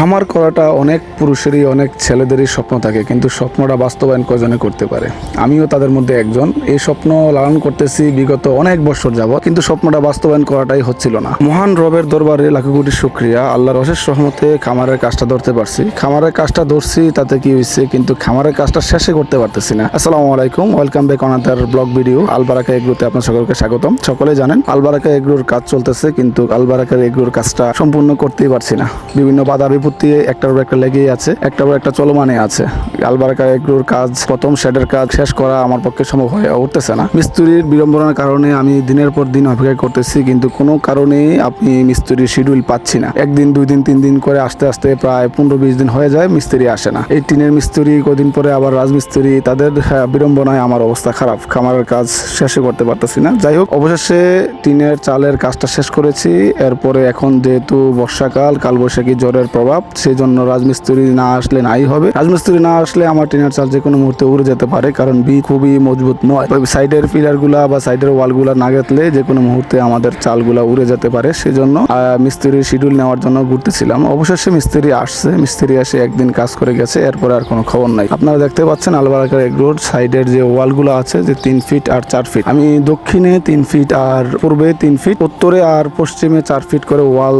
খামার করাটা অনেক পুরুষেরই অনেক ছেলেদেরই স্বপ্ন থাকে, কিন্তু স্বপ্নটা বাস্তবায়ন কজনে করতে পারে। আমিও তাদের মধ্যে একজন। এই স্বপ্ন লালন করতেছি বিগত অনেক বছর যাবত, কিন্তু স্বপ্নটা বাস্তবায়ন করাটাই হচ্ছিল না। মহান রবের দরবারে লাখো কোটি শুকরিয়া, আল্লাহর অশেষ রহমতে খামারের কাজটা ধরতে পারছি। খামারের কাজটা ধরছি তাতে কি হয়েছে, কিন্তু খামারের কাজটা শেষে করতে পারতেছি না। আসসালামু আলাইকুম, welcome back another blog video. Albaraka এগ্রোতে আপনার সকলকে স্বাগতম। সকলে জানেন আলবারাকা এগ্রোর কাজ চলতেছে, কিন্তু আলবারাকা এগ্রোর কাজটা সম্পূর্ণ করতেই পারছি না। বিভিন্ন বাধা বিপত্তি একটার পর একটা লেগেই আছে, একটার পর একটা চলমানে আছে। আলবারাকা এগ্রোর কাজ, প্রথম শেডের কাজ শেষ করা আমার পক্ষে সম্ভব হয়ে উঠতেছে না। মিস্ত্রির বিড়ম্বনার কারণে আমি দিনের পর দিন অপেক্ষা করতেছি, কিন্তু কোনো কারণে আপনি মিস্ত্রির শিডিউল পাচ্ছি না। একদিন, 2 দিন, 3 দিন করে আস্তে আস্তে প্রায় 15-20 দিন হয়ে যায়, মিস্ত্রি আসে না। এই টিনের মিস্ত্রি, কদিন পরে আবার রাজমিস্ত্রি, তাদের বিড়ম্বনায় আমার অবস্থা খারাপ। খামারের কাজ শেষে করতে পারতেছি না। যাই হোক, অবশেষে টিনের চালের কাজটা শেষ করেছি। এরপরে এখন যেহেতু বর্ষাকাল, কালবৈশাখী ঝড়ের প্রভাব, সেই জন্য রাজমিস্ত্রি না আসলে নাই হবে। রাজমিস্ত্রি না আসলে আমার টিনের চাল যে কোনো মুহূর্তে উড়ে যেতে পারে, কারণ খুবই মজবুত নয়। সাইডের পিলার গুলা বা সাইডের ওয়াল গুলা না গেতলে যে কোনো মুহূর্তে আমাদের চালগুলা উড়ে যেতে পারে। সেই জন্য মিস্ত্রির শিডিউল নেওয়ার জন্য ঘুরতেছিলাম। অবশেষে মিস্ত্রি আসছে। মিস্ত্রি এসে একদিন কাজ করে গেছে, এরপরে আর কোনো খবর নাই। আপনারা দেখতে পাচ্ছেন আলবারাকা এগ্রোর সাইডের যে ওয়াল গুলো আছে, যে 3 ফিট আর 4 ফিট। আমি দক্ষিণে 3 ফিট আর পূর্বে 3 ফিট, উত্তরে আর পশ্চিমে 4 ফিট করে ওয়াল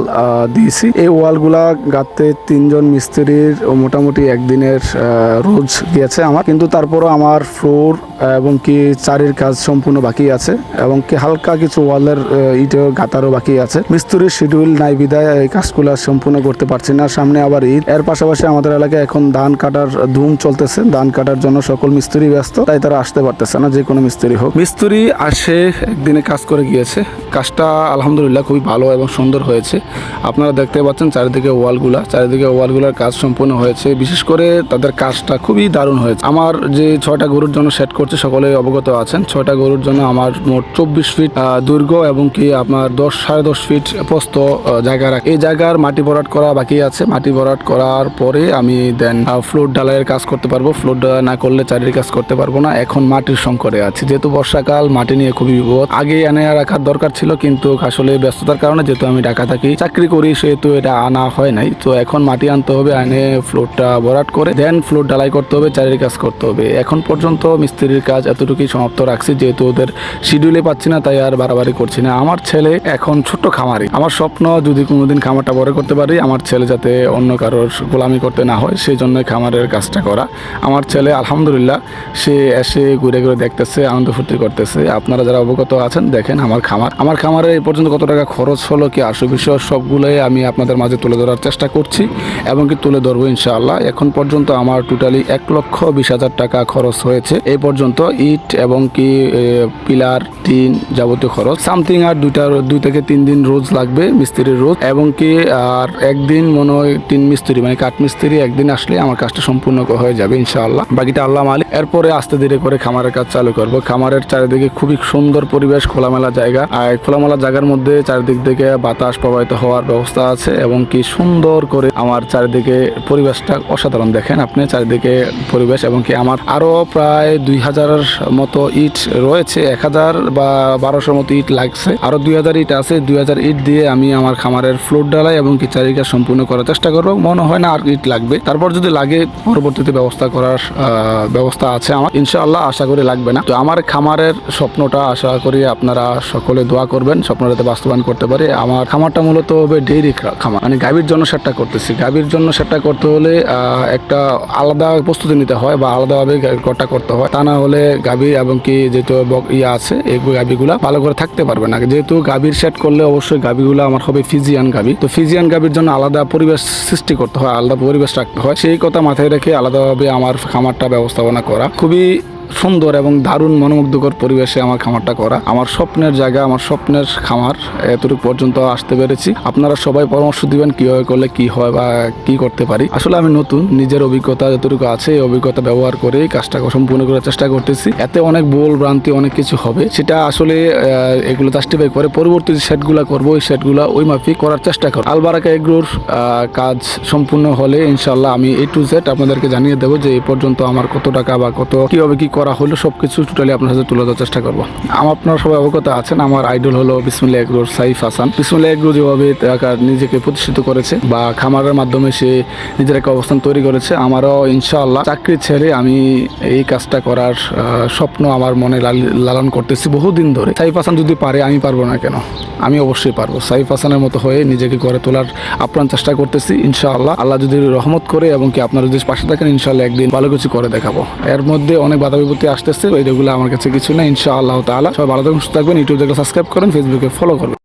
দিয়েছি। এই ওয়াল গুলা গাঁথতে 3 জন মিস্ত্রির মোটামুটি একদিনের রোজ গিয়েছে আমার, কিন্তু তারপরও আমার ফ্লোর এবং কি চারির কাজ সম্পূর্ণ বাকি আছে, এবং কি হালকা কিছু ওয়ালের ইটের গাঁথারও বাকি আছে। মিস্ত্রির শিডিউল নাই বিদায় এই কাজগুলো সম্পূর্ণ করতে পারছি না। সামনে আবার ঈদ, এর পাশাপাশি আমাদের এলাকায় এখন ধান কাটার ধুম চলতেছে। ধান কাটার জন্য সকল মিস্ত্রি ব্যস্ত, তাই তারা আসতে পারতেছে না। যে কোনো মিস্ত্রি হোক, মিস্ত্রি আসে একদিনে কাজ করে গিয়েছে। কাজটা আলহামদুলিল্লাহ খুবই ভালো এবং সুন্দর হয়েছে। আপনারা দেখতে পাচ্ছেন চারিদিকে ওয়ালগুলার কাজ সম্পূর্ণ হয়েছে। বিশেষ করে তাদের কাজটা খুবই দারুণ হয়েছে। আমার যে 6টা গরুর জন্য সেট করছে, সকলে অবগত আছেন। 6টা গরুর জন্য আমার মোট 24 ফিট দৈর্ঘ্য এবং কি আপনার 10-10.5 ফিট প্রস্থ জায়গা রাখে। এই জায়গার মাটি ভরাট করা বাকি আছে। মাটি ভরাট করার পরে আমি দেন ফ্লোর ঢালাইয়ের কাজ করতে পারবো। ফ্লোর ঢালাই না করলে চারির কাজ করতে পারবো না। এখন মাটির সংকটে আছে, যেহেতু বর্ষাকাল, মাটি নিয়ে খুবই বিপদ। আগে এনে রাখার দরকার ছিল, কিন্তু আসলে ব্যস্ততার কারণে, যেহেতু আমি ঢাকা থাকি, চাকরি করি, সেহেতু এটা আনা হয় নাই। তো এখন মাটি আনতে হবে, এনে ফ্লোরটা ভরাট করে দেন ফ্লোর ঢালাই করতে হবে, চারির কাজ করতে হবে। এখন পর্যন্ত মিস্ত্রির কাজ এতটুকুই সমাপ্ত রাখছি, যেহেতু ওদের শিডিউলে পাচ্ছি না, তাই আর বাড়াবাড়ি করছি না। আমার ছেলে এখন ছোট্ট খামারি। আমার স্বপ্ন যদি কোনোদিন খামারটা বড় করতে পারি, আমার ছেলে যাতে অন্য কারোর গোলামি করতে না হয়, সেই জন্য খামারের কাজটা করা। আমার ছেলে আলহামদুলিল্লাহ সে এসে ঘুরে ঘুরে দেখতেছে, আনন্দ ফুর্তি করতেছে। আপনারা যারা অবগত আছেন দেখেন আমার খামারে এই পর্যন্ত কত টাকা খরচ হলো, কি আসল বিষয়, সবগুলোই আমি আপনাদের মাঝে তুলে ধরার চেষ্টা করছি এবং কি তুলে ধরবো ইনশাআল্লাহ। এখন পর্যন্ত আমার টোটালি 1,20,000 টাকা খরচ হয়েছে এই পর্যন্ত। ইট এবং কি পিলার, টিন, যাবতীয় খরচ সামথিং। আর 2 থেকে 3 দিন রোজ লাগবে, মিস্ত্রির রোজ, এবং কি আর একদিন মনে হয় টিন মিস্ত্রি মানে কাঠ মিস্ত্রি একদিন আসলে আমার কাজটা সম্পূর্ণ হয়ে যাবে ইনশাআল্লাহ। বাকিটা আল্লাহ মালিক। এরপরে আস্তে ধীরে করে খামারের কাজ চালু করবো। খামারের চারিদিকে খুবই সুন্দর পরিবেশ, খোলামেলা জায়গা। আর খোলামেলা জায়গার মধ্যে চারিদিক থেকে বাতাস প্রবাহিত হওয়ার ব্যবস্থা আছে, এবং কি সুন্দর করে আমার চারিদিকে পরিবেশটা অসাধারণ। দেখেন আপনি চারিদিকে পরিবেশ, এবং কি আমার আরো প্রায় 2000 মতো ইট রয়েছে। 1000 বা 1200 মতো ইট লাগছে। আরো 2000 ইট আছে। 2000 ইট দিয়ে আমি আমার খামারের ফ্লোর ঢালাই এবং কি চারিদিকে সম্পূর্ণ করার চেষ্টা করবো। মনে হয় না আর ইট লাগবে। তারপর যদি লাগে পরবর্তীতে ব্যবস্থা করার ব্যবস্থা আছে আমার ইনশাআল্লাহ। আশা করি লাগবে না। তো আমার খামারের স্বপ্নটা আশা করি আপনারা সকলে দোয়া করবেন, স্বপ্নটা যাতে বাস্তবায়ন করতে পারে। আমার খামারটা মূলত হবে ডেইরি খামার, মানে গাভীর জন্য সেটটা করতেছি। গাভীর জন্য সেটটা করতে হলে একটা আলাদা প্রস্তুতি নিতে হয় বা আলাদাভাবে ঘরটা করতে হয়, তা না হলে গাভী এবং কি যেহেতু আছে এই গাভীগুলা ভালো করে থাকতে পারবে না। যেহেতু গাভীর সেট করলে অবশ্যই গাভীগুলো আমার হবে ফিজিয়ান গাভী। তো ফিজিয়ান গাভীর জন্য আলাদা পরিবেশ সৃষ্টি করতে হয়, আলাদা পরিবেশ রাখতে হয়। সেই কথা মাথায় রেখে আলাদাভাবে আমার খামারটা ব্যবস্থাপনা করা। খুবই সুন্দর এবং দারুণ মনোমুগ্ধকর পরিবেশে আমার খামারটা করা। আমার স্বপ্নের জায়গা, আমার স্বপ্নের খামার, এতটুকু পর্যন্ত আসতে পেরেছি। আপনারা সবাই পরামর্শ দিবেন কিভাবে করলে কি হয় বা কি করতে পারি। আসলে আমি নতুন, নিজের অভিজ্ঞতা যতটুকু আছে এই অভিজ্ঞতা ব্যবহার করে কাজটা সম্পূর্ণ করার চেষ্টা করতেছি। এতে অনেক ভুল ভ্রান্তি অনেক কিছু হবে, সেটা আসলে এগুলো জাস্টিফাই করে পরবর্তী যে সেটগুলো করবো, ওই সেটগুলো ওই মাফিক করার চেষ্টা করবো। আলবারাকা এগ্রোর কাজ সম্পূর্ণ হলে ইনশাল্লাহ আমি A to Z আপনাদেরকে জানিয়ে দেবো যে এই পর্যন্ত আমার কত টাকা বা কত কিভাবে কি করা হলো সব কিছু টোটালি আপনার সাথে তুলে ধরার চেষ্টা করবো। আপনারা সবাই অবগত আছেন, আমার আইডল হলো বিসমিল্লাহ এগ্রোর সাইফ হাসান। বিসমিল্লাহ এগ্রো যেভাবে নিজেকে প্রতিষ্ঠিত করেছে বা খামারের মাধ্যমে সে নিজের একটা অবস্থান তৈরি করেছে, আমারও ইনশাআল্লাহ চাকরি ছেড়ে আমি এই কাজটা করার স্বপ্ন আমার মনে লালন করতেছি বহুদিন ধরে। সাইফ হাসান যদি পারে, আমি পারবো না কেন? আমি অবশ্যই পারবো। সাইফ হাসানের মতো হয়ে নিজেকে গড়ে তোলার আপ্রাণ চেষ্টা করতেছি ইনশাআল্লাহ। আল্লাহ যদি রহমত করে এবং কি আপনারা যদি পাশে থাকেন, ইনশাআল্লাহ একদিন ভালো কিছু করে দেখাবো। এর মধ্যে অনেক বাধা বিপত্তি আসতেছে, এগুলো আমার কাছে কিছু না ইনশাআল্লাহ তাআলা। সবাই ভালো থাকবেন, সুস্থ থাকবেন। ইউটিউব থেকে সাবস্ক্রাইব করেন, ফেসবুকে ফলো করবেন।